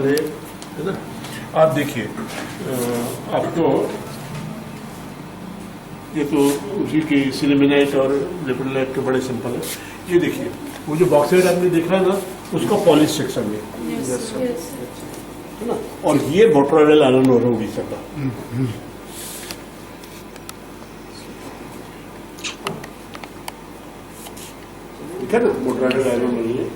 Simple है ना। आप देखिए आपको ये तो उसी की सिलिमिनाइट और लेपिडोलाइट के बड़े सिंपल है। ये देखिए वो जो बॉक्साइट आपने देखा है ना उसका पॉलिश सेक्शन में है ना, और ये मोटोरेल आयरन ओर उड़ीसा का। ठीक है ना, मोटोरेल आयरन ओर है।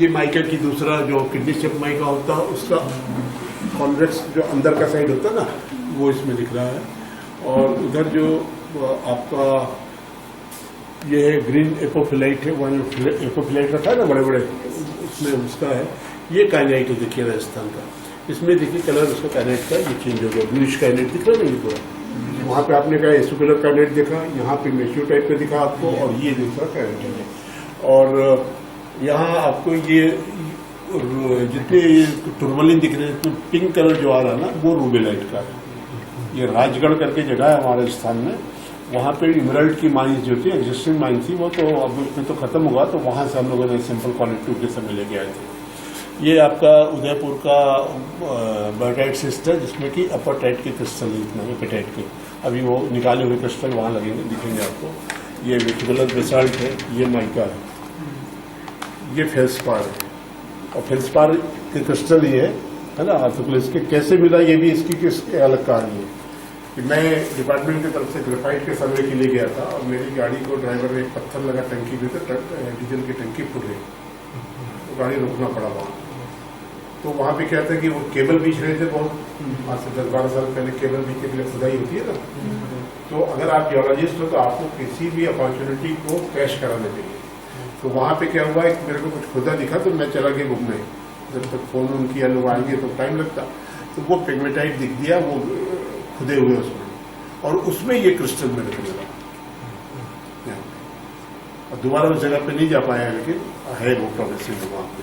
ये माइका की दूसरा जो किडनी शेप माइका होता है उसका कॉन्वेक्स जो अंदर का साइड होता है ना वो इसमें दिख रहा है। और उधर जो आपका ये है ग्रीन एपोफिलाइट है, वन एपोफिलाइट रखा है ना बड़े बड़े, उसमें उसका है। ये काइनाइट है देखिए राजस्थान का। इसमें देखिए कलर उसका काइनाइट का ये चेंज हो गया, ब्लूइश काइनाइट दिख रहा है ना ये पूरा। वहाँ पे आपने कहा एसोकुलर काइनाइट देखा, यहाँ पे मेच्योर टाइप का दिखा आपको, और ये दूसरा काइनाइट है। और यहाँ आपको ये जितने टुर्मलिन दिख रहे हैं तो पिंक कलर जो आ रहा है ना वो रूबेलाइट का है। ये राजगढ़ करके जगह है हमारे स्थान में, वहाँ पे इमरल्ड की माइंस जो थी एग्जिस्टिंग माइन थी वो तो अब उसमें तो खत्म हुआ, तो वहाँ से हम लोगों ने सैंपल क्वालिटी के समय लेके आए थे। ये आपका उदयपुर का बायोटाइट सिस्ट है जिसमें कि अपर टाइट के क्रिस्टल इतना एपेटाइट के, अभी वो निकाले हुए क्रिस्टल वहाँ लगेंगे, दिखेंगे आपको। ये विटिकुलर बेसाल्ट है, ये माइका है, ये फेल्सपार है, और फेल्सपार के क्रिस्टल ये है ना आर्थोक्लेस के। कैसे मिला ये भी इसकी अलग कहानी है कि मैं डिपार्टमेंट की तरफ से ग्रेफाइट के सर्वे के लिए गया था और मेरी गाड़ी को ड्राइवर ने एक पत्थर लगा टंकी में, तो डीजल की टंकी फूट गई, तो गाड़ी रोकना पड़ा वहाँ। तो वहाँ पे क्या था कि वो केबल बीच रहे थे, बहुत आज से 10-12 साल पहले केबल बीच के लिए खुदाई होती है ना। तो अगर आप जियोलॉजिस्ट हो तो आपको किसी भी अपॉर्चुनिटी को कैश कराना चाहिए। तो वहाँ पे क्या हुआ है मेरे को कुछ खुदा दिखा तो मैं चला गया घूमने, जब तक फोन उन किया लोग आएंगे तो टाइम लगता। तो वो पिगमेटाइट दिख दिया वो खुदे हुए उसमें, और उसमें ये क्रिस्टल मेरे को मिला। और दोबारा उस जगह पे नहीं जा पाया, लेकिन है वो प्रोग्रेसिव वहाँ पे।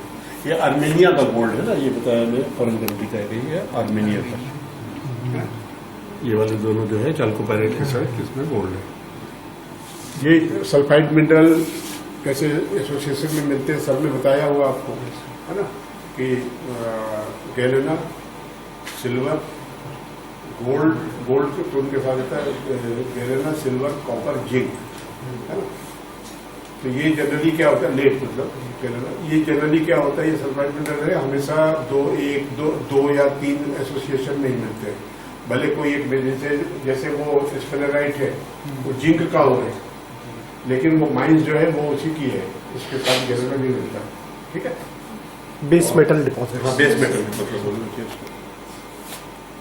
ये आर्मेनिया का गोल्ड है ना, ये बताया मैं, फॉरेन कंट्री का है, आर्मेनिया का। ये वाले दोनों जो है चाल्कोपाइरेट के साथ इसमें गोल्ड है। ये सल्फाइड मिनरल कैसे एसोसिएशन में मिलते हैं सब ने बताया हुआ आपको, है ना, कि गैलेना, सिल्वर, गोल्ड के टोन के साथ आता है गैलेना, सिल्वर, कॉपर, जिंक, है ना। तो ये जनरली क्या होता है, लेट मतलब गैलेना, ये जनरली क्या होता है, ये सल्फाइड मिनरल है, हमेशा दो या तीन एसोसिएशन नहीं मिलते। भले कोई एक जैसे वो स्फेलेराइट है वो जिंक का हो है, लेकिन वो माइंस जो है वो उसी की है, इसके साथ गैलेना नहीं मिलता। ठीक है, base metal deposit. Base metal मतलब बोलना चाहिए।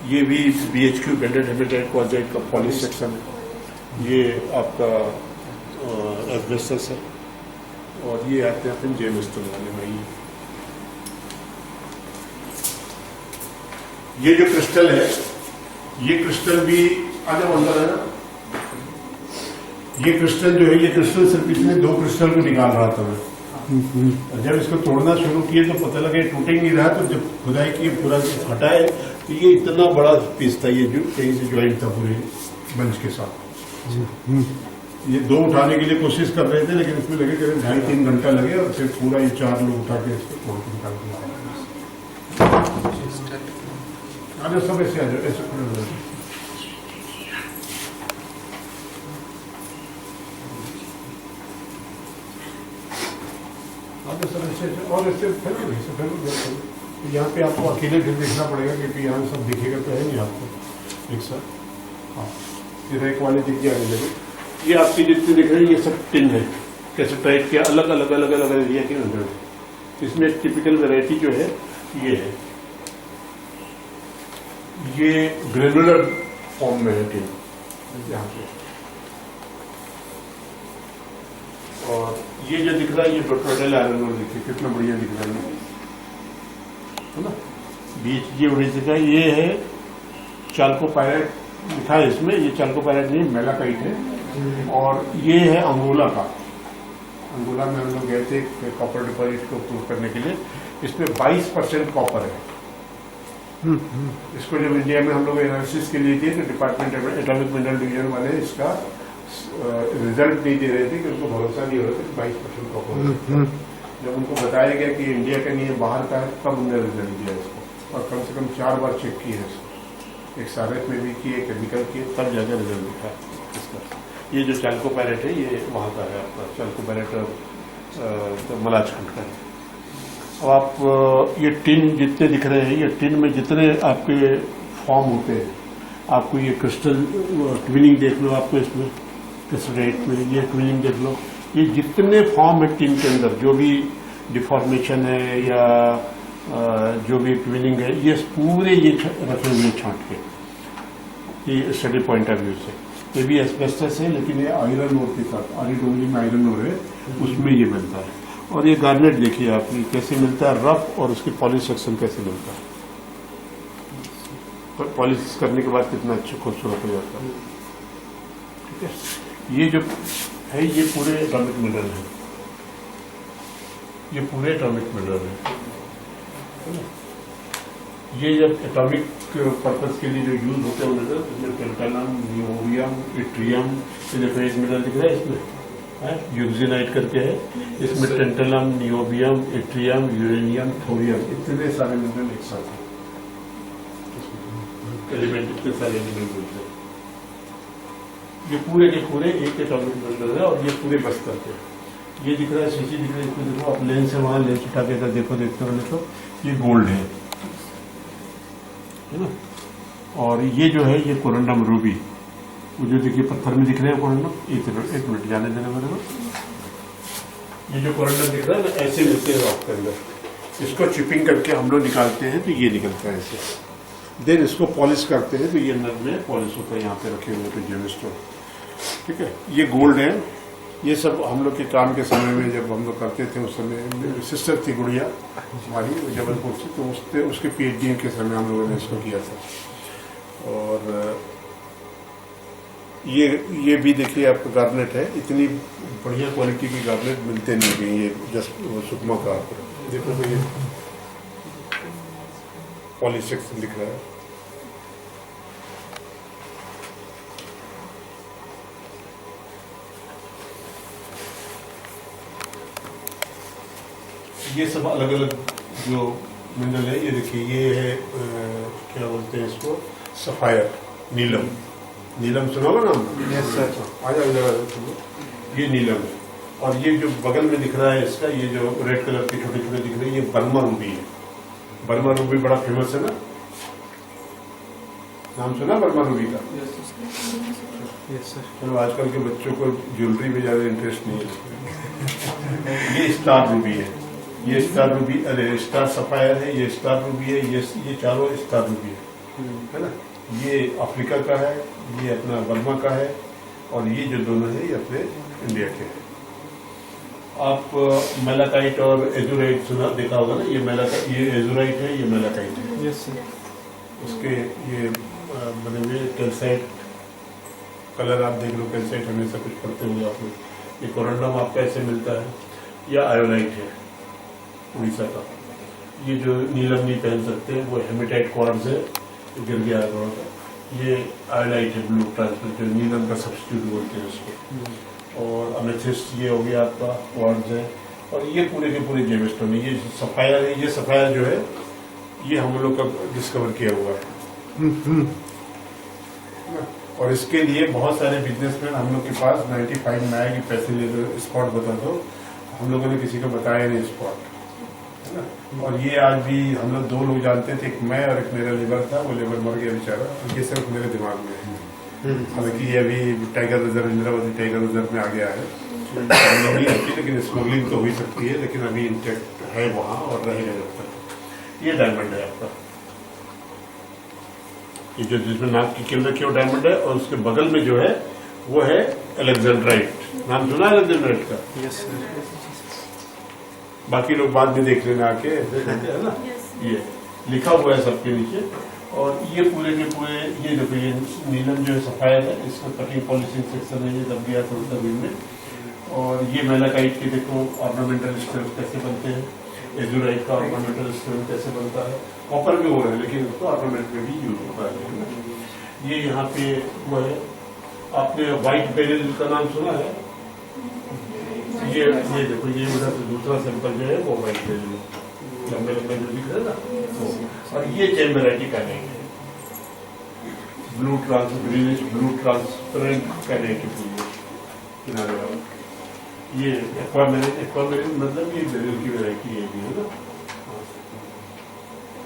ये भी BHQ बेंडेड हेमेटाइट क्वार्टजाइट का पॉलिश सेक्शन है। ये आपका एस्बेस्टस है, और ये आते हैं अपन जेमस्टोन वाले में। ये जो क्रिस्टल है, ये क्रिस्टल भी आगे अंदर है ना। ये क्रिस्टल जो है, ये क्रिस्टल सिर्फ इसमें 2 क्रिस्टल को निकाल रहा था मैं। जब इसको तोड़ना शुरू किए तो पता लगा टूट ही नहीं रहा, तो जब खुदाई की पूरा हटाए तो ये इतना बड़ा पीस था, ये जो कहीं से ज्वाइंट था पूरे बंच के साथ। ये 2 उठाने के लिए कोशिश कर रहे थे, लेकिन इसमें लगे करीब 2.5-3 घंटा लगे, और फिर पूरा ये 4 लोग उठा के इसको तोड़ के निकाल दिया। सब ऐसे आ जाओ, ऐसे और इससे यहाँ पे आपको अकेले फिर देखना पड़ेगा, क्योंकि यहाँ सब दिखेगा तो है नहीं आपको एक साथ। हाँ, ये रैक वाले दिख जाने लगे। ये आपकी जितने दिख रहे हैं ये सब टिन है, कैसे टाइप के अलग अलग एरिया के अंदर। इसमें टिपिकल वैरायटी जो है ये है, ये ग्रेनुलर फॉर्म में है टिन यहाँ पे। और ये जो दिख रहा है ये प्रोटोटाइल आयरन ओर, देखिए कितना बढ़िया दिख रहा है ना। BHG उड़ीसा का ये है चाल्कोपाइरेट लिखा है इसमें, ये चाल्कोपाइरेट नहीं मेलाकाइट है। और ये है अंगोला का, अंगोला में हम लोग गए थे कॉपर डिपॉजिट को प्रूव करने के लिए। इसमें 22% कॉपर है। इसको जब इंडिया में हम लोग एनालिसिस के लिए दिए तो डिपार्टमेंट एटॉमिक मिनरल डिवीजन वाले इसका रिजल्ट नहीं दे रहे थे कि उनको भरोसा नहीं हो रहा था कि 22% कॉपर। जब उनको बताया गया कि इंडिया का नहीं है बाहर का है, तब उन्होंने रिजल्ट दिया इसको, और कम से कम 4 बार चेक किए इसको, एक सारेट में भी किए, केमिकल किए, तब जाकर रिजल्ट दिखा इसका। ये जो चालकोपैरेट है ये वहाँ का है आपका, चालकोपैरेट तो मलाजखंड का है। अब आप ये टिन जितने दिख रहे हैं, ये टिन में जितने आपके फॉर्म होते हैं, आपको ये क्रिस्टल ट्विनिंग देख लो, आपको इसमें क्रिस्टलेट में ये ट्विनिंग देख लो, ये जितने फॉर्म है टिन के अंदर, जो भी डिफॉर्मेशन है या जो भी ट्विनिंग है, ये पूरे ये रखे हुए छांट के, ये स्टडी पॉइंट ऑफ व्यू से। ये भी एस्बेस्टस है, लेकिन ये आयरन ओर के साथ, आरिडोली में आयरन ओर है, उसमें ये मिलता है। और ये गार्नेट देखिए आप कैसे मिलता है, रफ, और उसकी पॉलिश सेक्शन कैसे मिलता है, तो पॉलिश करने के बाद कितना अच्छा खूबसूरत हो जाता है। ठीक है, ये जो है ये पूरे एटॉमिक मिनरल है, ये पूरे एटॉमिक मिनरल है ना? ये जब एटॉमिक पर्पस के लिए जो यूज होते हैं मिनरल, इसमें टेंटालम, नियोबियम, इट्रियम, ये देखो एक मिनरल दिख रहा है इसमें, यूक्सिनाइट करके है, इसमें टेंटालम, नियोबियम, इट्रियम, यूरेनियम, थोरियम, इतने सारे मिनरल एक साथ हैं, एलिमेंट इतने सारे एलिमेंट मिलते हैं। ये पूरे के पूरे एक एटॉमिक मिनरल है, और ये पूरे बस्तर के। ये दिख रहा है, शीशी दिख रहा है, इसको देखो आप, लेंस है वहाँ, लेंस उठा के अगर देखो, देखते हो तो ये गोल्ड है ना? और ये जो है ये कोरंडम रूबी, वो जो देखिए पत्थर में दिख रहे हैं कोरंडम, एक मिनट जाने देना मेरे को। ये जो कोरंडम दिख रहा है ना, ऐसे मिलते हैं रॉक के अंदर, इसको चिपिंग करके हम लोग निकालते हैं तो ये निकलता है ऐसे। देन इसको पॉलिश करते हैं तो ये अंदर में पॉलिश होता है, यहाँ पे रखे हुए तो जेमिस्टोन। ठीक है, ये गोल्ड है। ये सब हम लोग के काम के समय में जब हम लोग करते थे, उस समय मेरी सिस्टर थी गुड़िया हमारी जबलपुर से, तो उसके PhD के समय हम लोगों ने इसको किया था। और ये भी देखिए आपका गार्नेट है, इतनी बढ़िया क्वालिटी की गार्नेट मिलते नहीं है, ये जस्ट सुकमा का देखो, तो ये पॉलिश सेक्शन दिख रहा है। ये सब अलग अलग जो मिनरल है, ये देखिए, ये है क्या बोलते हैं इसको, सफायर, नीलम। नीलम सुना होगा नाम? Yes sir. आ जाओ, ये नीलम है। और ये जो बगल में दिख रहा है इसका, ये जो रेड कलर के छोटे छोटे दिख रहे हैं, ये बर्मा रूबी है। बर्मा रूबी बड़ा फेमस है ना, नाम सुना बर्मा रूबी का? Yes sir. चलो, आजकल के बच्चों को ज्वेलरी में ज्यादा इंटरेस्ट नहीं है। ये स्टार रूबी है, ये स्टार रूबी, अरे स्टार सफायर है, ये स्टार रूबी है, ये चारों स्टार रूबी है ना? ये अफ्रीका का है, ये अपना बर्मा का है, और ये जो दोनों है ये अपने इंडिया के हैं। आप मेलाकाइट और एजुराइट सुना देखा होगा ना, ये एजुराइट है, ये मेलाकाइट है। Yes sir. उसके ये बने हुए कैल्साइट कलर आप देख लो, कैल्साइट हमेशा कुछ पढ़ते हुए आप लोग। ये कोरंडम आपका ऐसे मिलता है, या आयोलाइट है उड़ीसा का। ये जो नीलम नहीं पहन सकते, वो हेमेटाइट क्वार्ट्ज है, गिर गया थोड़ा सा। ये आयोलाइट है, ब्लू ट्रांसपेरेंट, जो नीलम का सब्स्टिट्यूट बोलते हैं उसको। और अमेथिस्ट ये हो गया आपका, क्वार्ट्ज है। और ये पूरे के पूरे जेमस्टोन है। ये सफायर है, ये सफायर जो है ये हम लोग का डिस्कवर किया हुआ है। और इसके लिए बहुत सारे बिजनेसमैन हम लोग के पास 95 में आए कि पैसे ले लो, स्पॉट बता दो। हम लोगों ने किसी को बताया नहीं स्पॉट, है ना। और ये आज भी हम लोग 2 लोग जानते थे, एक मैं और एक मेरा लेबर था। वो लेबर मर गया बेचारा, ये सिर्फ मेरे दिमाग में है। हालांकि ये अभी tiger reserve, Indravati tiger reserve में आ गया है। नहीं आती, लेकिन स्मगलिंग तो हो सकती है, लेकिन अभी इंटैक्ट है वहाँ और रहेगा जब तक। ये डायमंड है आपका, ये जो जिसमें नाक की कील रखी है वो डायमंड है। और उसके बगल में जो है वो है अलेक्जेंड्राइट। नाम सुना है अलेक्जेंड्राइट का? Yes sir. बाकी लोग बाद में देख लेना आके, है ना। ये लिखा हुआ है सबके नीचे। और ये पूरे के पूरे, ये देखो, ये नीलम जो है सफायर है, इसका कटिंग पॉलिशिंग सेक्शन है, ये दब गया थोड़ा सा में। और ये मेलाकाइट के देखो ऑर्नामेंटल स्टोन कैसे बनते हैं, एजुराइट का ऑर्नामेंटल स्टोन कैसे बनता है। कॉपर में हो रहा है, लेकिन उसको ऑर्नामेंट में भी यूज होता है। ये यहाँ पे वो है आपने व्हाइट बेरिल का नाम सुना है? ये देखो, ये उधर से दूसरा सैंपल जो है वो व्हाइट बेरिल है, लंबे लंबे जो दिख रहे हैं ना वो। और ये चेन वेराइटी का नहीं है, blue greenish blue transparent kinetic किनारे वाला। ये एक्वामेरिन मतलब ये बेरिल की वेराइटी है भी, है ना।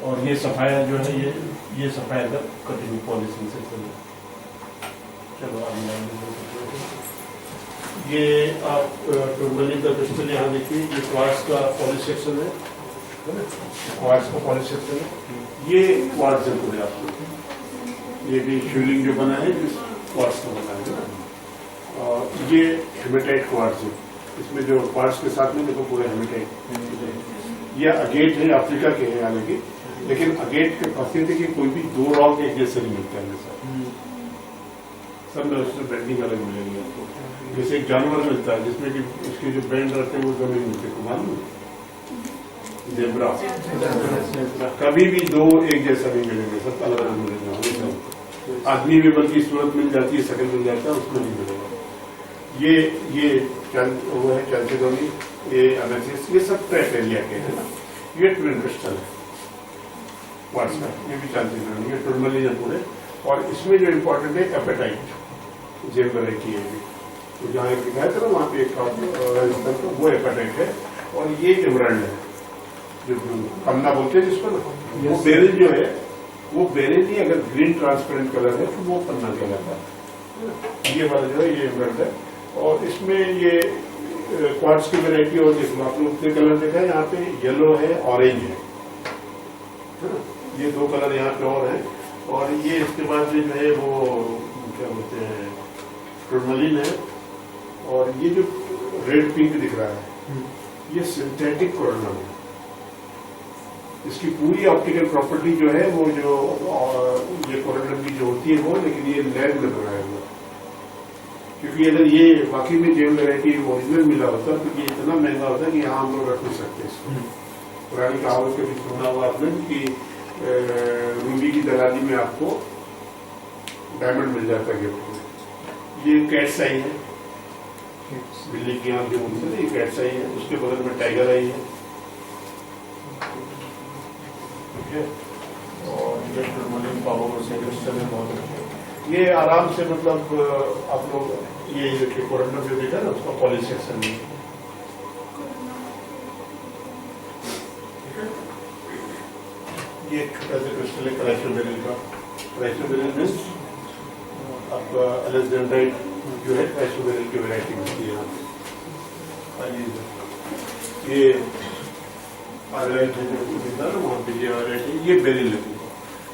और ये सफाया जो है ये सफाया का कटिंग पॉलिसिंग से चलो ये आप टूर्मलिन का क्रिस्टल यहाँ देखिए, ये क्वार्ट्ज का पॉलिश सेक्शन है ना, क्वार्ट्ज का पॉलिश सेक्शन है। ये क्वार्ट्ज है पूरे आपको, ये भी शिवलिंग जो बना है जिस क्वार्ट्ज का बना है ना। और ये हेमेटाइट क्वार्ट्ज है, इसमें जो क्वार्ट्ज के साथ में देखो पूरे हेमेटाइट। ये अगेट है, अफ्रीका के है हालांकि, लेकिन अगेट के खासियत है कि कोई भी दो रॉक एक जैसे नहीं मिलता है हमेशा, सब में उसमें बेंडिंग अलग मिलेगी आपको। जैसे एक जानवर मिलता है जिसमें कि उसके जो बेंड रहते हैं वो जमीन मिलते हैं, मालूम जेब्रा, कभी भी दो एक जैसा नहीं मिलेंगे, सब अलग अलग मिलेंगे हमेशा। आदमी में बल्कि सूरत मिल जाती है, शकल मिल जाता है, उसमें नहीं मिलेगा। ये वो है कैल्सिडोनी, ये अमेथिस्ट, ये सब क्राइटेरिया के है ना। ये ट्विन क्रिस्टल है क्वार्ट्ज का, ये भी कैल्सिडोनी, ये टूर्मलिन है पूरे। और इसमें जो इम्पोर्टेंट है एपेटाइट जेम वेराइटी है, तो जहाँ एक दिखाया था ना वहाँ पे एक राजस्थान का, वो एपेटाइट है। और ये एमराल्ड है जो पन्ना बोलते हैं जिसको ना, वो बेरिल जो है वो बेरिल ही अगर ग्रीन ट्रांसपेरेंट कलर है तो वो पन्ना कहलाता है। ये वाला जो है ये एमराल्ड है। और इसमें ये क्वार्ट्ज की वेराइटी और देखो आप लोग ने कलर देखा है, यहाँ पे येलो है, ऑरेंज है, ये दो कलर यहाँ पे और है। और ये इसके बाद जो है वो क्या बोलते हैं टूर्मलिन है। और ये जो रेड पिंक दिख रहा है ये सिंथेटिक कोरोनम है। इसकी पूरी ऑप्टिकल प्रॉपर्टी जो है वो जो ये कोरोनम की जो होती है वो, लेकिन ये लैब में बनाया हुआ, क्योंकि अगर ये बाकी में जेम वेराइटी ओरिजिनल मिला होता तो ये इतना महंगा होता कि यहाँ हम लोग रख नहीं सकते इसको। पुरानी कहावत के भी सुना हुआ आपने कि रूबी की दलाली में आपको डायमंड मिल जाता है गिफ्ट में। ये कैट्स आई है, बिल्ली की आंख जो बोलते हैं, ये कैट्स आई है, उसके बगल में टाइगर आई है, ठीक है। और ये टूर्मलिन पावर से क्रिस्टल है बहुत अच्छे। ये आराम से मतलब आप लोग ये देखिए कोरोनम जो देखा ना उसका पॉलिश सेक्शन है, ये एक छोटा सा क्रिस्टल है क्राइसोबेरिल का। क्राइसोबेरिल में आपका अलेक्जेंड्राइट जो है क्राइसोबेरिल की वैरायटी मिलती है यहाँ पे। ये आरलाइट है जो मिलता है ना वहाँ पे, ये वैरायटी ये बेरिल है।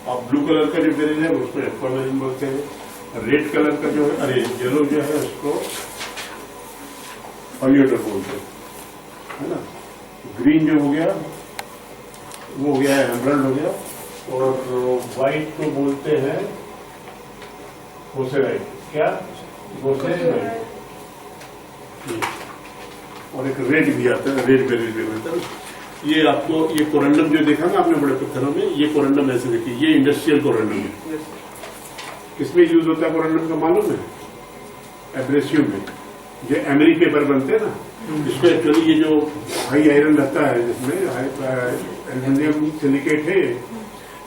आप ब्लू कलर का जो बेरिल है उसको एक्वामेरिन बोलते हैं। रेड कलर का जो है, अरे येलो जो है उसको ऑलियोटर बोलते हैं, है ना। ग्रीन जो हो गया वो हो गया है एमराल्ड हो गया। और व्हाइट को बोलते हैं होसेराइट, क्या होसेराइट। और एक रेड भी आता है, रेड बेरिल भी मिलता है। ये आपको ये कोरंडम जो देखा ना आपने बड़े पत्थरों में, ये कोरंडम ऐसे देखिए, ये इंडस्ट्रियल कोरंडम है। किसमें यूज होता है कोरंडम का मालूम है? एब्रेसिव में, जो एमरी पेपर बनते हैं ना, इसको एक्चुअली ये जो हाई आयरन रहता है जिसमें एल्यूमिनियम सिलिकेट है,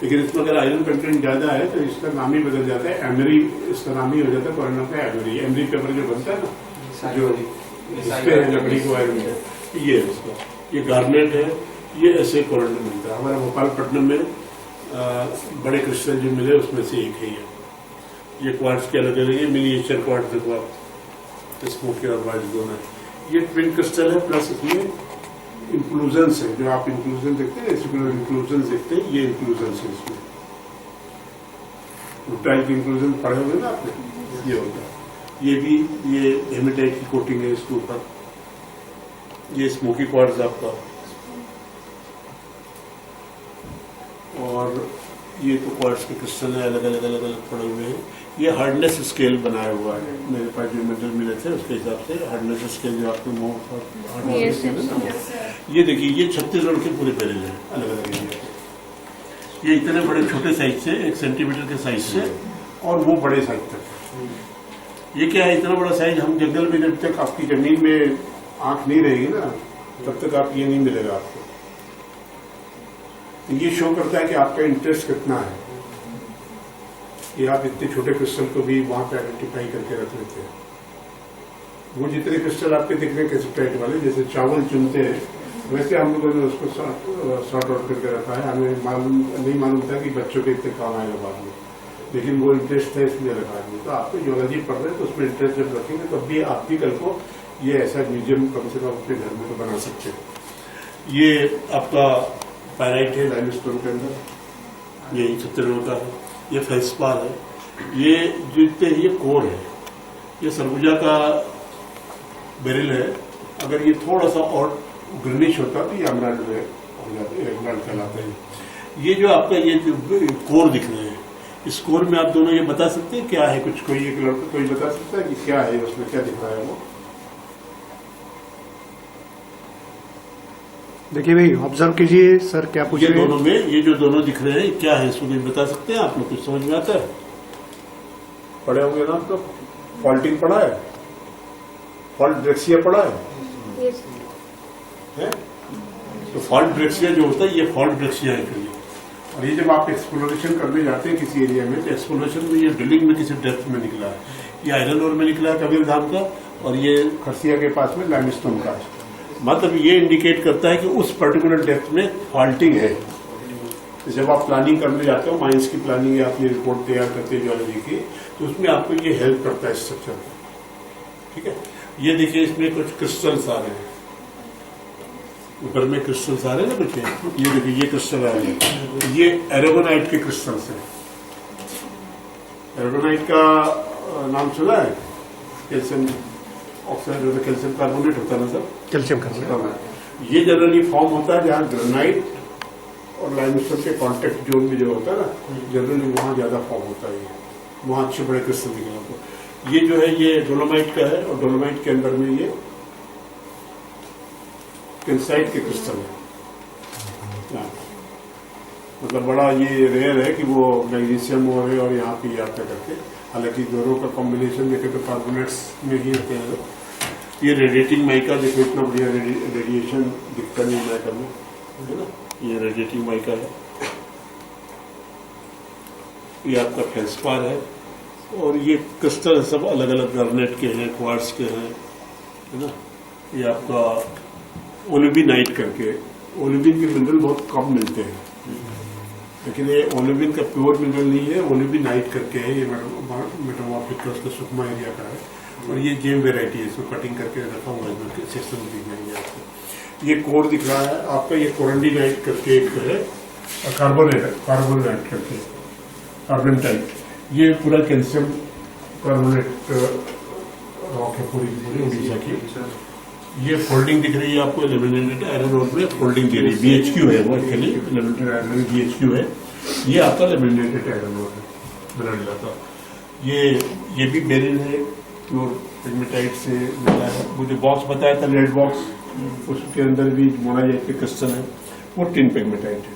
लेकिन इसमें अगर आयरन कंटेंट ज्यादा है तो इसका नाम ही बदल जाता है एमरी, इसका नाम ही हो जाता है कोरंडम का एमरी। एमरी पेपर जो बनता है ना, जो इसके लकड़ी को आयरन है, ये इसका ये गार्नेट है, ये ऐसे कोरंडम मिलता है। हमारा भोपालपट्टनम में बड़े क्रिस्टल जो मिले उसमें से एक है ये क्वार्ट्ज के अलग अलग, ये मिनिएचर क्वार्ट्ज देखो आप, स्मोकी और वाइट दोनों। ये ट्विन क्रिस्टल है, प्लस इसमें इंक्लूजन्स है, जो आप इंक्लूजन देखते हैं इंक्लूजन देखते हैं, ये इंक्लूजन्स है इसमें। टाइल के इंक्लूजन पढ़े हुए ना आपने, ये होता है। ये भी ये हेमेटाइट की कोटिंग है इसके ऊपर। ये स्मोकी क्वार्ट्ज आपका, और ये तो क्वार्ट्ज के क्रिस्टल है, अलग अलग पड़े हुए हैं। ये हार्डनेस स्केल बनाया हुआ है, मेरे पास जो मेटल मिले थे उसके हिसाब से हार्डनेस स्केल जो आपके मुंह हार्डनेस स्केल है ना, ये देखिए ये छत्तीसगढ़ के पूरे पेरेल हैं अलग अलग एरिया के। ये इतने बड़े छोटे साइज से 1 सेंटीमीटर के साइज से और वो बड़े साइज तक, ये क्या है, इतना बड़ा साइज हम जंगल में, जब तक आपकी जमीन में आंख नहीं रहेगी ना तब तक आप ये नहीं मिलेगा आपको। ये शो करता है कि आपका इंटरेस्ट कितना है, कि आप इतने छोटे क्रिस्टल को भी वहां पे आइडेंटिफाई करके रख लेते हैं। वो जितने क्रिस्टल आपके दिख रहे हैं कैसेटाइट वाले, जैसे चावल चुनते हैं वैसे हम लोगों ने उसको सॉर्ट आउट करके रखा है। हमें नहीं मालूम था कि बच्चों के इतने काम आएगा बाद में, लेकिन वो इंटरेस्ट है इसलिए रखा है। तो आपको जियोलॉजी पढ़ रहे हैं तो उसमें इंटरेस्ट जब रखेंगे तब भी आप भी कल को ये ऐसा म्यूजियम कम से कम अपने घर में तो बना सकते हैं। ये आपका पैराइट है लाइमस्टोन के अंदर, ये 70 का है। ये फेल्सपार है। ये जितने ये कोर है, ये सरगुजा का बेरिल है। अगर ये थोड़ा सा और ग्रीनिश होता तो ये एमराल्ड में हो जाते, एमराल्ड कहलाते हैं। ये जो आपका ये जो कोर दिख रहे हैं, इस कोर में आप दोनों ये बता सकते हैं क्या है? कुछ कोई एक लड़का कोई बता सकता है कि क्या है उसमें, क्या दिख रहा है वो? देखिए भाई ऑब्जर्व कीजिए सर, क्या पूछ ये रहे दोनों हैं? में ये जो दोनों दिख रहे हैं क्या है, इसको कुछ बता सकते हैं आप लोग? कुछ समझ में आता है? पढ़े होंगे ना आप लोग? फॉल्टिंग पढ़ा है? फॉल्ट ड्रेक्सिया पढ़ा है? तो फॉल्ट ड्रेक्सिया जो होता है ये फॉल्ट ड्रेक्सिया है। और ये जब आप एक्सप्लोरेशन करने जाते हैं किसी एरिया में, तो एक्सप्लोरेशन में ये ड्रिलिंग में किसी डेप्थ में निकला है। ये आयरन ओर में निकला है कबीर धाम का, और ये खरसिया के पास में लाइमस्टोन का। मतलब ये इंडिकेट करता है कि उस पर्टिकुलर डेप्थ में फॉल्टिंग है। जब आप प्लानिंग करने जाते हो, माइंस की प्लानिंग या अपनी रिपोर्ट तैयार करते हैं जियोलॉजी की, तो उसमें आपको ये हेल्प करता है स्ट्रक्चर। ठीक है, ये देखिए इसमें कुछ क्रिस्टल्स आ रहे हैं, ऊपर में क्रिस्टल्स आ रहे हैं ना बच्चे। ये देखिए ये क्रिस्टल आ रहे हैं, ये एरोगोनाइट के क्रिस्टल्स हैं। एरोगोनाइट का नाम सुना है? कैल्शियम ऑक्साइड होता है, कैल्शियम कार्बोनेट होता है ना सर? Calcium carbonate. ये जनरली फॉर्म होता है जहाँ ग्रेनाइट और लाइमस्टोन के कॉन्टेक्ट जोन में जो होता है ना, जनरली वहाँ ज्यादा फॉर्म होता है। वहाँ अच्छे बड़े क्रिस्टल दिखे आपको। ये जो है ये डोलोमाइट का है, और डोलोमाइट के अंदर में ये कैल्साइट के क्रिस्टल है। मतलब बड़ा ये रेयर है कि वो मैग्नीशियम और है और यहाँ पे आता करके। हालांकि दोनों का कॉम्बिनेशन देखे तो कार्बोनेट्स में ही होते हैं। ये रेडिएटिंग माइका देखो, इतना बढ़िया रेडिएशन दिखता नहीं माइका में, है ना? ये रेडिएटिंग माइका है। ये आपका फेल्सपार है, और ये क्रिस्टल सब अलग अलग गार्नेट के हैं, क्वार्ट्ज के हैं, है ना? ये आपका ओलिविनाइट करके, ओलिविन के मिनरल बहुत कम मिलते हैं, लेकिन ये ओलिविन का प्योर मिनरल नहीं है, ओलिविनाइट करके है। ये मेटामॉर्फिक का सुकमा एरिया का है, और ये जेम वेराइटी है, इसको कटिंग करके रखा हुआ है, सिस्टम दिख जाएंगे आपको। ये कोर दिख रहा है आपका, ये कोरंडीनाइट करके एक है, कार्बोनेट करके, कार्बोनेटाइट। ये पूरा कैल्शियम कार्बोनेट रॉक है पूरी उड़ीसा की। ये फोल्डिंग दिख रही है आपको, लेमिनेटेड आयरन ओर में फोल्डिंग दे रही है। BHQ है वो, एक्चुअली लेमिनेटेड आयरन BHQ है। ये आपका लेमिनेटेड आयरन ओर है बना का। ये भी बेरिल है, प्योर पिग्मेटाइट से मिला है। मुझे बॉक्स बताया था रेड बॉक्स, उसके अंदर भी मोनाजाइट के क्रिस्टल है, वो टिन पिग्मेटाइट है।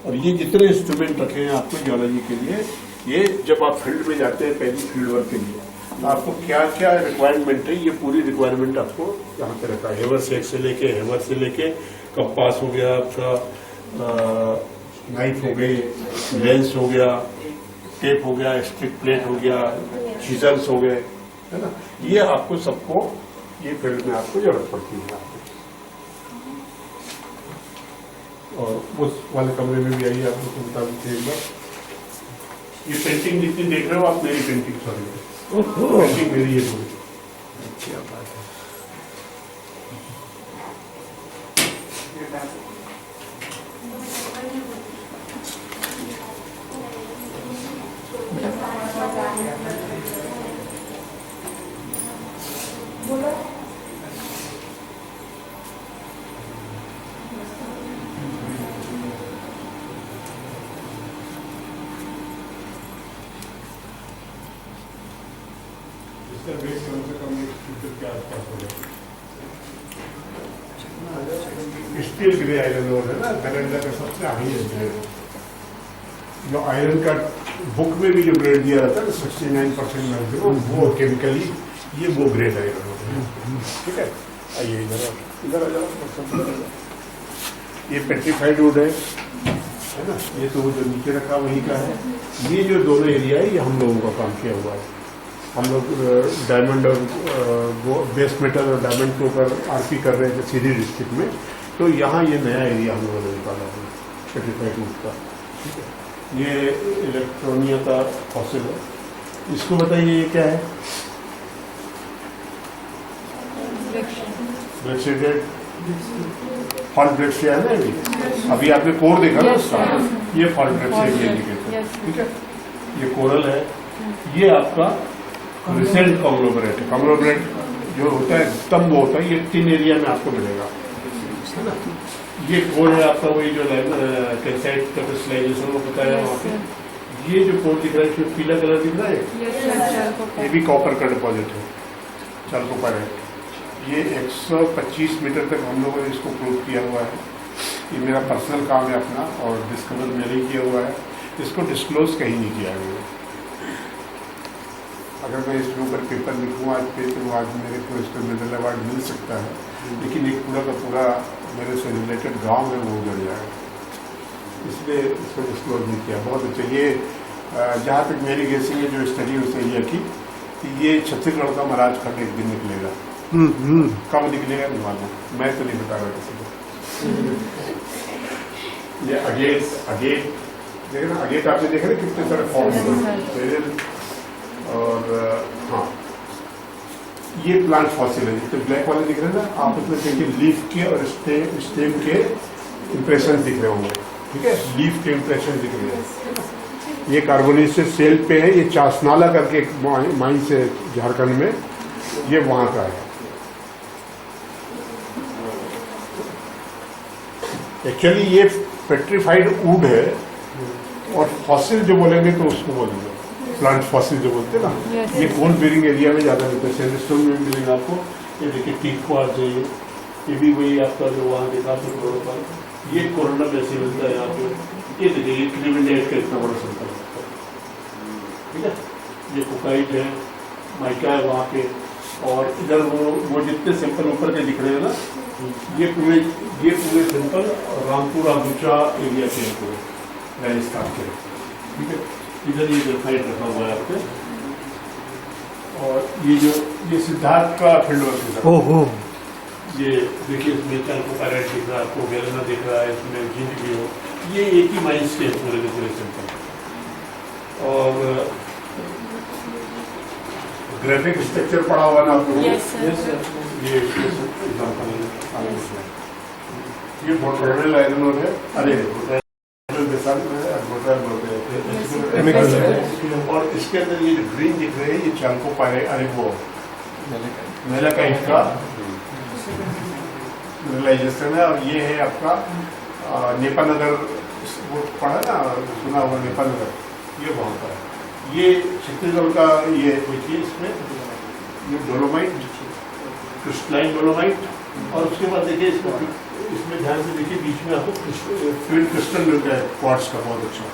और ये जितने इंस्ट्रूमेंट रखे हैं आपको जियोलॉजी के लिए, ये जब आप फील्ड में जाते हैं पहली फील्ड वर्क के लिए, तो आपको क्या क्या रिक्वायरमेंट है, ये पूरी रिक्वायरमेंट आपको यहाँ पे रखा है। हेवर सेक से लेके, हेवर से लेके, कंपास हो गया आपका, नाइफ हो गई, लेंस हो गया, टेप हो गया, स्ट्रिक प्लेट हो गया, चीजल्स हो गए, है ना? ये आपको सबको ये फील्ड में आपको जरूरत पड़ती है। और उस वाले कमरे में भी आइए, आपको बता दीजिए एक बार। ये पेंटिंग जितनी देख रहे हो आप, मेरी पेंटिंग, सॉरी पेंटिंग मेरी है पूरी। क्या बात है। इसका वेट कम से कम 1 मीटर के आसपास होगा। स्टील ग्रे आयरन ओर है ना, कनाडा का सबसे हाईएस्ट ग्रेड। जो आयरन का बुक में भी जो ग्रेड दिया रहता है 69% मैक्सिमम, वो केमिकली ये वो ग्रेड है। ठीक है, आइए इधर आ जाओ। ये पेट्रीफाइड वुड है ना, ये तो जो नीचे रखा वहीं का है। ये जो दोनों एरिया है ये हम लोगों का काम किया हुआ है। हम लोग डायमंड और वो बेस मेटल और डायमंड के ऊपर आरपी कर रहे थे सीधी डिस्ट्रिक्ट में, तो यहाँ ये नया एरिया हम लोगों ने निकाला है पेट्रीफाइड वुड का। ठीक है, ये इलेक्ट्रोनिया का फॉसिल है। इसको बताइए ये क्या है? ब्रेक्सिडेड फॉल्ट ब्रेक से है ना, ये अभी आपने कोर देखा ना उसका, ये फॉल्ट ब्रेक से इंडिकेटर। ठीक है, ये कोरल है, ये आपका रिसेंट कॉन्ग्लोमरेट है। कॉन्ग्लोमरेट जो होता है स्तंभ होता है, ये 3 एरिया में आपको मिलेगा, है ना। ये कोर है आपका वही जो कैल्साइट का क्रिस्टलाइजेशन वो बताया वहाँ पे। ये जो कोर दिख रहा है इसमें पीला कलर दिख रहा है, ये भी कॉपर का डिपॉजिट है, चाल्कोपाइराइट। ये 125 मीटर तक हम लोगों ने इसको प्रूव किया हुआ है। ये मेरा पर्सनल काम है अपना, और डिस्कवर मैंने ही किया हुआ है। इसको डिस्क्लोज कहीं नहीं किया गया। अगर मैं इसके ऊपर पेपर लिखूँ आज पे, तो आज मेरे को इस पर मेडल अवार्ड मिल सकता है, लेकिन एक पूरा का पूरा मेरे से रिलेटेड गांव है वो उजड़ जाएगा, इसलिए इसको डिस्क्लोज नहीं किया। बहुत अच्छा। ये जहाँ तक मेरी गेसिंग है जो स्टडी उस एरिया की, कि ये छत्तीसगढ़ का महाराज खंड एक दिन निकलेगा। कब निकलेगा नहीं मालूम, मैं तो नहीं बता रहा किसी को। ये अगेट देखे ना, अगेट आपने देखा ना कितने सारे फॉर्म, और हाँ ये प्लांट फॉसिल है। तो ब्लैक वाले दिख रहे हैं ना, आप उसमें देखिए लीफ के और स्टेम के इंप्रेशन दिख रहे होंगे। ठीक है, लीफ के इंप्रेशन दिख रहे हैं। ये कार्बोनेशियस सेल पे है, ये चासनाला करके एक माइंस है झारखंड में, ये वहां का है। एक्चुअली ये पेट्रीफाइड वुड है, और फॉसिल जो बोलेंगे तो उसको बोलेंगे प्लांट फॉसिल जो बोलते हैं ना। ये कोन बेरिंग एरिया में ज़्यादा मिलता है, सैंडस्टोन में भी मिलेगा आपको। ये देखिए टीक को आ जाइए, ये भी वही आपका जो वहाँ देखा तो पर ये कोरोना जैसे मिलता है यहाँ पे। ये देखिए ये क्रीमिनेट का इतना बड़ा संकट है। ठीक है, ये कोकाइट है, माइका है वहाँ पे, और इधर वो जितने सिंपल ऊपर के दिख रहे हैं ना, ये पूरे सिंपल रामपुर अबुचा एरिया के पूरे राजस्थान के। ठीक है, इधर ये ग्रेफाइट रखा हुआ है आपके, और ये सिद्धार्थ का फील्ड वर्क है। ये देखिए इसमें चाल्कोपाइराइट दिख रहा है आपको, वेलना दिख रहा है, इसमें जिंक भी हो। ये एक ही माइंस के पूरे के पूरे सिंपल। और ग्राफिक स्ट्रक्चर पढ़ा हुआ ना आप लोगों को? ये बोटोरल आयरन ओर है, अरे और इसके अंदर ये जो ग्रीन दिख रहे हैं ये चाल्कोपाइराइट, अरे वो मेलाकाइट का मिनरलाइजेशन है। और ये है आपका नेपानगर, वो पढ़ा ना, सुना हुआ नेपानगर, ये वहाँ का है। ये छत्तीसगढ़ का, ये देखिए इसमें ये डोलोमाइट, क्रिस्टलाइन डोलोमाइट, और उसके बाद देखिए इसमें ध्यान से देखिए बीच में आपको फील्ड क्रिस्टल मिलता है क्वार्ट्ज का, बहुत अच्छा।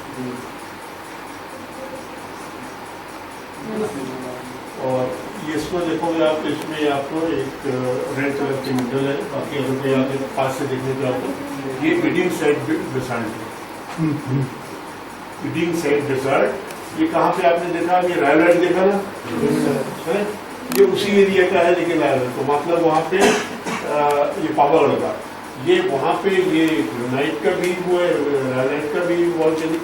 और ये इसको देखोगे आप, इसमें आपको एक रेड कलर की मेटल है। बाकी अगर कोई आगे पास से देखने को आपको ये बिडिंग साइड बेसाल्ट है। बिडिंग साइड बेसाल्ट ये कहाँ पे आपने देखा? ये रायलाइट देखा ना है, ये उसी एरिया का है, लेकिन रायलाइट तो मतलब वहाँ पे ये पावर लगा, ये वहाँ पे ये ग्रेनाइट का भी वो है, रायलाइट का भी वॉल्केनिक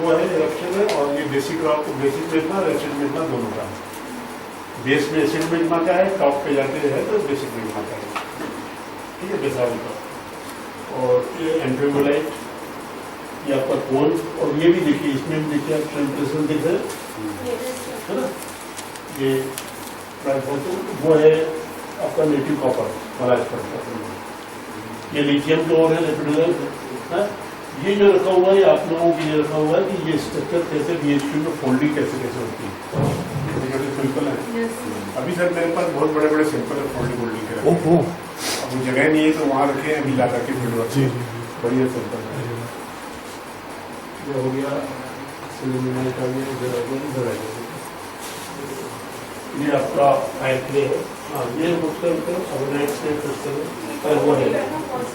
वो है, एरप्शन है। और ये बेसिक रॉक, बेसिक मेग्मा और एसिड मेग्मा दोनों का है। बेस में एसिड मेग्मा का है, टॉप पे जाते हैं तो बेसिक मेग्मा का है। ठीक है, बेसाल्ट का। और ये एंट्रोमोलाइट, ये आपका कोल, और ये भी देखिए इसमें भी देखिए आप टेम्परेचर दिख रहे है ना। ये वो है आपका नेटिव कॉपर, महाराजपुर। ये लिथियम का और है लेपिडोलर। ये जो रखा हुआ है आप लोगों के लिए रखा हुआ है कि ये स्ट्रक्चर कैसे बीएचपी में फोल्डिंग कैसे कैसे होती है। सिंपल है। अभी सर मेरे पास बहुत बड़े बड़े सिंपल है फोल्डिंग वोल्डिंग के। अब वो जगह नहीं है तो वहाँ रखे अभी ला करके फील्ड वर्क बढ़िया सिंपल है। ये हो गया सिलिमिनाइट आ गया, इधर आ गया, इधर आ गया। ये आपका फायर क्ले है। हाँ, ये मुख्तलिफ अवनाइट से क्रिस्टल और वो है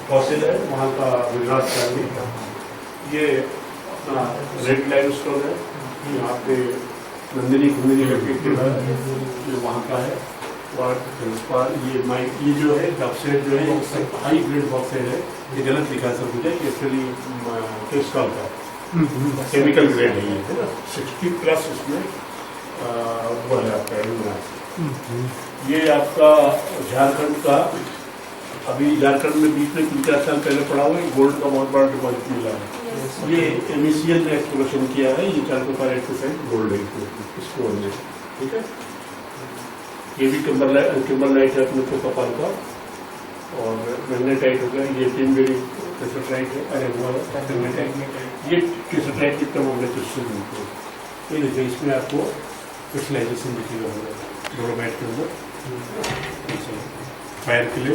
फॉसिल है वहाँ का विराट फैमिली का। ये अपना रेड लाइमस्टोन है, यहाँ पे नंदिनी कुंदिनी करके किला है, ये वहाँ का है। और ये जो है बॉक्साइट जो है इससे हाई ग्रेड बॉक्साइट है, ये गलत लिखा सब मुझे, एक्चुअली क्रिस्टल का केमिकल ग्रेड है ये, है ना। 60+ इसमें वो है आपका एल्यूमिना। ये आपका झारखंड का, अभी झारखंड में बीच में 3-4 साल पहले पड़ा हुआ है, गोल्ड का बहुत बड़ा डिपॉजिट मिला है। ये MECL ने एक्सप्लोरेशन किया है, ये 4% गोल्ड है इसको में, ठीक है। ये भी किम्बरलाइट है अपने कपाल का, और मैग्नेटाइट हो गया, ये टिम्बेरी कैसेटाइट है, अरे वो मैग्नेटाइट, ये कैसेटाइट की तमाम क्रिस्टल मिलते हैं। ये देखिए इसमें आपको क्रिस्टलाइजेशन दिखेगा डोलोमाइट के अंदर, फायर क्ले।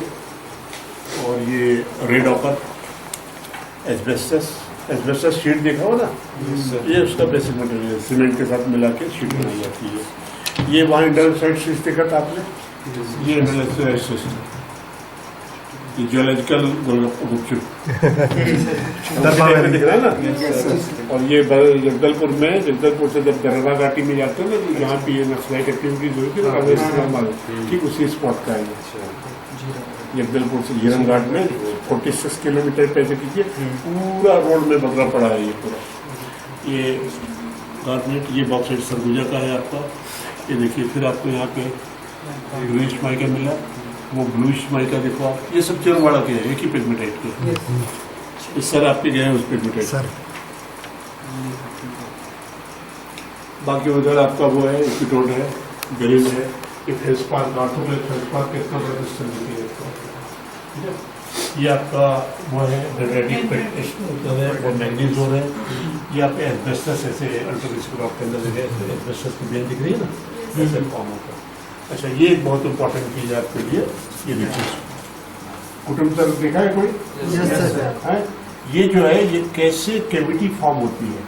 और ये रेड ऑपर एस्बेस्टस शीट देखा हो ना, ये उसका बेसिक मटेरियल है, सीमेंट के साथ मिला के शीट बनाई जाती है। ये वहाँ इंडस्ट्रियल शीट देखा था आपने, ये इंडस्ट्रियल शीट, ये जियोलॉजिकल गुपचुप दिख रहा है ना। और ये जगदलपुर से जब दरगाह घाटी में जाते हैं ना, तो यहाँ पे ये नक्सलाइट एक्टिविटीज हुई थी, ठीक उसी स्पॉट का है। जगदलपुर से जीरन घाट में 46 किलोमीटर पैसे कीजिए, पूरा रोड में बगरा पड़ा है ये पूरा। ये गार्नेट, ये बॉक्साइट सरगुजा का है आपका। ये देखिए, फिर आपको यहाँ पे ग्रीनिश माइका मिला, वो ब्लूइश माइका देखो आप, ये सब चिरवाड़ा के हैं, एक ही पिगमेटाइट के। इस सर आपके गए हैं उस पिगमेटाइट सर। बाकी उधर आपका वो है, एपिटोड है, गरीब है, ये फेसपार्क, फेसपार्क कितना प्रतिष्ठित है। ये आपका वो है डेड्रेटिक है, वो मैग्नीज है। ये आपके एस्बेस्टस ऐसे अल्ट्राविस्कोग्राफ के अंदर एस्बेस्टस की बेल दिख रही है ना, ऐसे फॉर्म होता है। अच्छा, ये एक बहुत इंपॉर्टेंट चीज है आपके लिए, ये देखिए कुटुंब सर देखा है कोई? है? ये जो है, ये कैसे कैविटी फॉर्म होती है,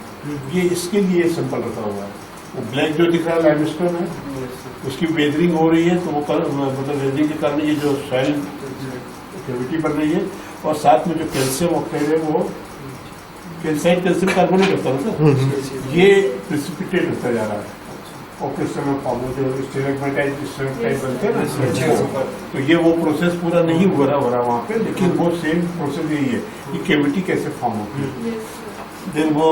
ये इसके लिए सिंपल रखा हुआ है। वो ब्लैक जो दिख रहा है लाइमस्टोन है, उसकी वेदरिंग हो रही है, तो वो मतलब वेदरिंग के कारण ये जो सॉइल कैविटी बन रही है, और साथ में जो कैल्शियम ऑक्साइड है वो कैल्साइड कैल्शियम कार्बोनेट होता है ना, ये प्रेसिपिटेट होता जा रहा है और क्रिस्टल में फॉर्म होते हैं, स्टेलेक्टाइट बनते हैं ना। तो ये वो प्रोसेस पूरा नहीं हो रहा वहाँ पे, लेकिन वो सेम प्रोसेस यही है कि कैविटी कैसे फॉर्म होती है। देन वो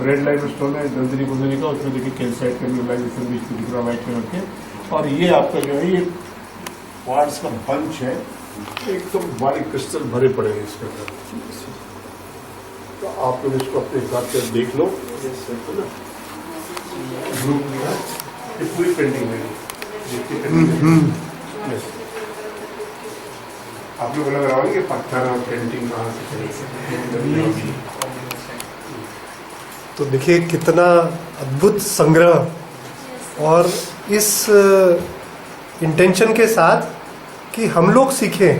रेड लाइमस्टोन है नंदिनी कुंदिनी का, उसमें देखिए कैल्साइट का मिनरलाइजेशन बीच में दिख रहा व्हाइट कलर के। और ये आपका जो है, ये क्वार्ट्ज का बंच है, एकदम बारीक क्रिस्टल भरे पड़े हैं इसके अंदर। तो आप लोग इसको अपने हिसाब से देख लो, है ना। ये पूरी पेंटिंग है, आप लोग लग रहा होगा कि पत्थर और पेंटिंग कहाँ से। तो देखिए कितना अद्भुत संग्रह, और इस इंटेंशन के साथ कि हम लोग सीखें।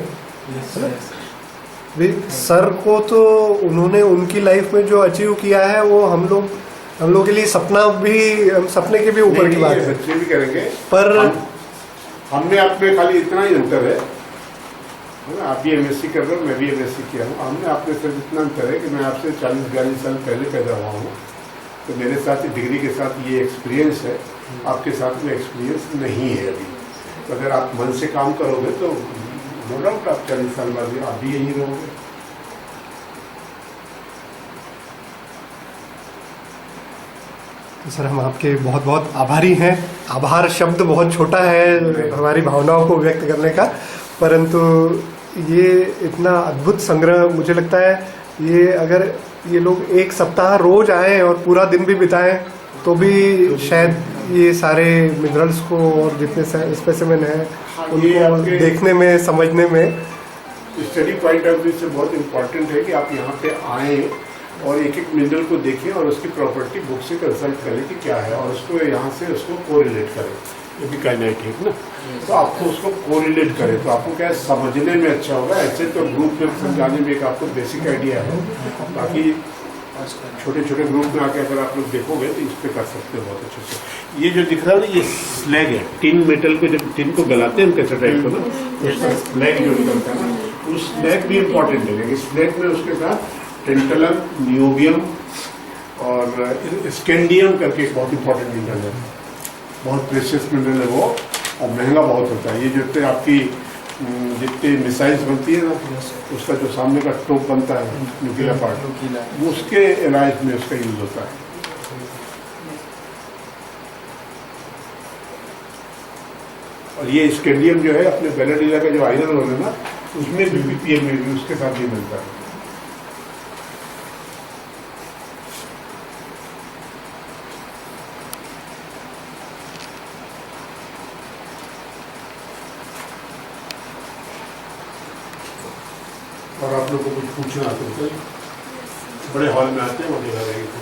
सर को तो उन्होंने उनकी लाइफ में जो अचीव किया है, वो हम लोग के लिए सपने के भी ऊपर की बात है। बच्चे भी करेंगे, पर हमने आपने खाली इतना ही अंतर है ना। आप भी MSc कर रहे हो, मैं भी MSc किया हूँ। हमने आपने सिर्फ इतना अंतर है कि मैं आपसे 40-42 साल पहले पैदा हुआ हूँ, तो मेरे साथ डिग्री के साथ ये एक्सपीरियंस है, आपके साथ में एक्सपीरियंस नहीं है अभी। तो अगर आप मन से काम करोगे तो नो डाउट आप 40 साल बाद आप भी यहीं रहोगे। तो सर, हम आपके बहुत बहुत आभारी हैं। आभार शब्द बहुत छोटा है हमारी भावनाओं को व्यक्त करने का, परंतु ये इतना अद्भुत संग्रह, मुझे लगता है ये अगर ये लोग एक सप्ताह रोज आए और पूरा दिन भी बिताएं तो भी शायद ये सारे मिनरल्स को और जितने स्पेसिमेन हैं उनको देखने में, समझने में। स्टडी पॉइंट ऑफ व्यू से बहुत इम्पोर्टेंट है कि आप यहाँ पे आए और एक एक मिनरल को देखें और उसकी प्रॉपर्टी बुक से कंसल्ट करें कि क्या है, और उसको यहाँ से उसको कोरिलेट करें। ये भी काइनाइट है ना, तो आपको उसको कोरिलेट करें तो आपको क्या है, समझने में अच्छा होगा। ऐसे तो ग्रुप में समझाने में एक आपको बेसिक आइडिया है, बाकी छोटे छोटे ग्रुप में आके अगर आप लोग देखोगे तो इस पे कर सकते हो बहुत अच्छे से। ये जो दिख रहा है ना, ये स्लैग है। टिन मेटल को जब टिन को गलाते हैं कैसे टाइप को ना, उसका स्लैग जो निकलता है ना, उस स्लैग भी इम्पोर्टेंट है। लेकिन स्लैग में उसके साथ टेंटलम, नियोबियम और स्कैंडियम करके एक बहुत इंपॉर्टेंट मिनरल है, बहुत प्रेशियस मिनरल है वो, और महंगा बहुत होता है। ये जो आपकी जितने मिसाइल्स बनती है ना, उसका जो सामने का टोप बनता है न्यूक्लियर पार्ट, उसके इलाज में उसका यूज होता है। और ये स्कैंडियम जो है अपने बेलाडीला का जो आयरन होगा ना, उसमें भी पीएम में भी उसके साथ ही मिलता है। और आप लोगों को कुछ पूछना तो बड़े हॉल में आते हैं, वो जगह रहेगी।